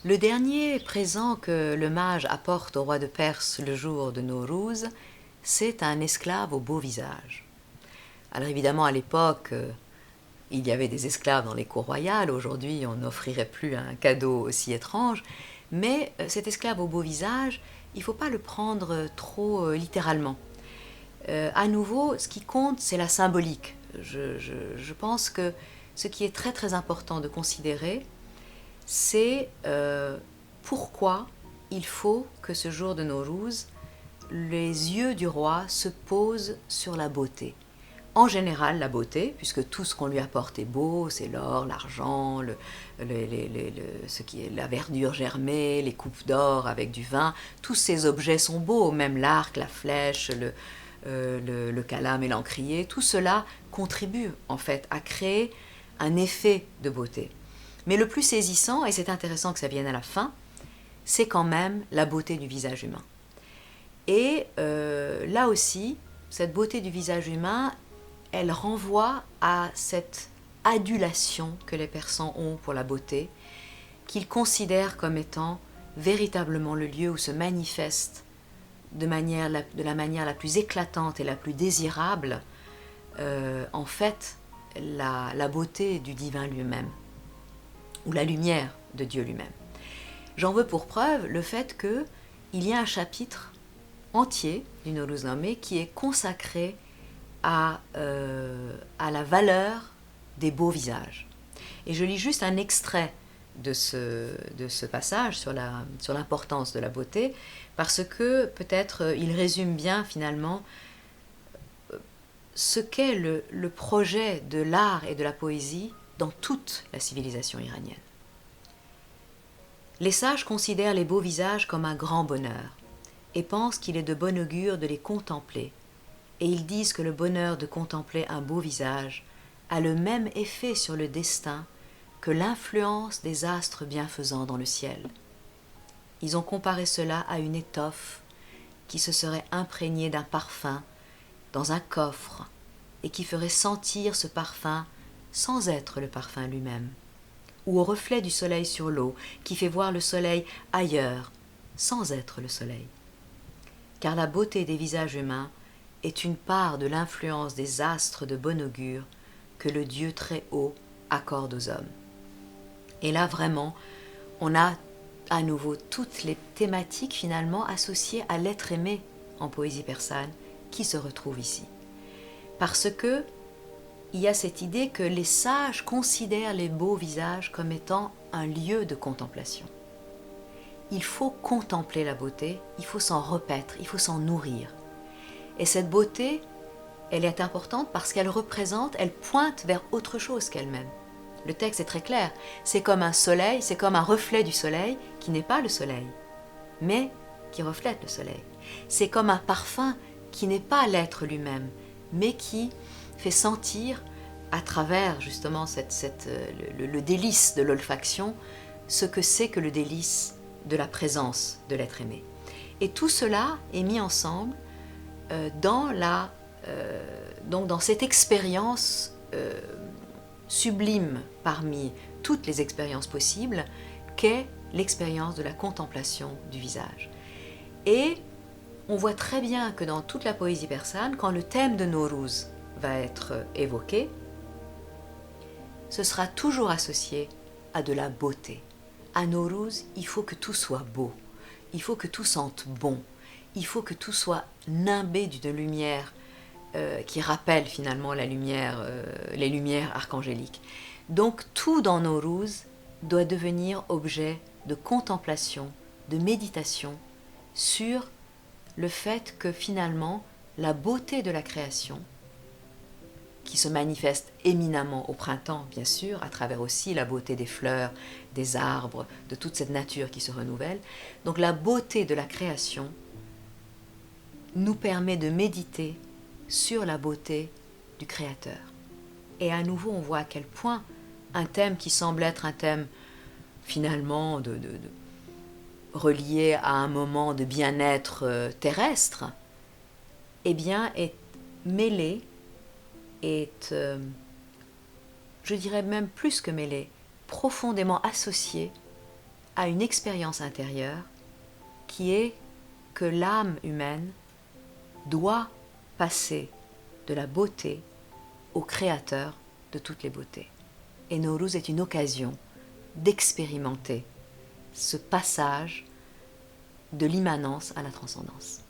Le dernier présent que le mage apporte au roi de Perse le jour de Nowruz, c'est un esclave au beau visage. Alors évidemment, à l'époque, il y avait des esclaves dans les cours royales. Aujourd'hui, on n'offrirait plus un cadeau aussi étrange. Mais cet esclave au beau visage, il ne faut pas le prendre trop littéralement. À nouveau, ce qui compte, c'est la symbolique. Je pense que ce qui est très très important de considérer, c'est pourquoi il faut que ce jour de Nowruz, les yeux du roi se posent sur la beauté. En général, la beauté, puisque tout ce qu'on lui apporte est beau, c'est l'or, l'argent, ce qui est la verdure germée, les coupes d'or avec du vin, tous ces objets sont beaux, même l'arc, la flèche, le calame et l'encrier, tout cela contribue en fait à créer un effet de beauté. Mais le plus saisissant, et c'est intéressant que ça vienne à la fin, c'est quand même la beauté du visage humain. Et là aussi, cette beauté du visage humain, elle renvoie à cette adulation que les Persans ont pour la beauté, qu'ils considèrent comme étant véritablement le lieu où se manifeste de la manière la plus éclatante et la plus désirable, en fait, la beauté du divin lui-même, ou la lumière de Dieu lui-même. J'en veux pour preuve le fait qu'il y a un chapitre entier du Nowruz Nameh qui est consacré à la valeur des beaux visages. Et je lis juste un extrait de ce passage sur l'importance de la beauté, parce que peut-être il résume bien finalement ce qu'est le projet de l'art et de la poésie dans toute la civilisation iranienne. Les sages considèrent les beaux visages comme un grand bonheur et pensent qu'il est de bon augure de les contempler, et ils disent que le bonheur de contempler un beau visage a le même effet sur le destin que l'influence des astres bienfaisants dans le ciel. Ils ont comparé cela à une étoffe qui se serait imprégnée d'un parfum dans un coffre et qui ferait sentir ce parfum sans être le parfum lui-même, ou au reflet du soleil sur l'eau qui fait voir le soleil ailleurs sans être le soleil. Car la beauté des visages humains est une part de l'influence des astres de bon augure que le Dieu très haut accorde aux hommes. Et là vraiment, on a à nouveau toutes les thématiques finalement associées à l'être aimé en poésie persane qui se retrouvent ici. Parce que il y a cette idée que les sages considèrent les beaux visages comme étant un lieu de contemplation. Il faut contempler la beauté, il faut s'en repaître, il faut s'en nourrir. Et cette beauté, elle est importante parce qu'elle représente, elle pointe vers autre chose qu'elle-même. Le texte est très clair, c'est comme un soleil, c'est comme un reflet du soleil qui n'est pas le soleil, mais qui reflète le soleil. C'est comme un parfum qui n'est pas l'être lui-même, mais qui fait sentir à travers justement le délice de l'olfaction ce que c'est que le délice de la présence de l'être aimé. Et tout cela est mis ensemble dans cette expérience sublime parmi toutes les expériences possibles qu'est l'expérience de la contemplation du visage. Et on voit très bien que dans toute la poésie persane, quand le thème de Nowruz va être évoqué, ce sera toujours associé à de la beauté. À Nowruz, il faut que tout soit beau, il faut que tout sente bon, il faut que tout soit nimbé d'une lumière qui rappelle finalement les lumières archangéliques. Donc tout dans Nowruz doit devenir objet de contemplation, de méditation sur le fait que finalement la beauté de la création, qui se manifeste éminemment au printemps, bien sûr, à travers aussi la beauté des fleurs, des arbres, de toute cette nature qui se renouvelle. Donc la beauté de la création nous permet de méditer sur la beauté du Créateur. Et à nouveau, on voit à quel point un thème qui semble être un thème finalement relié à un moment de bien-être terrestre, eh bien, est mêlé, est, je dirais même plus que mêlé, profondément associé à une expérience intérieure qui est que l'âme humaine doit passer de la beauté au créateur de toutes les beautés. Et Nowruz est une occasion d'expérimenter ce passage de l'immanence à la transcendance.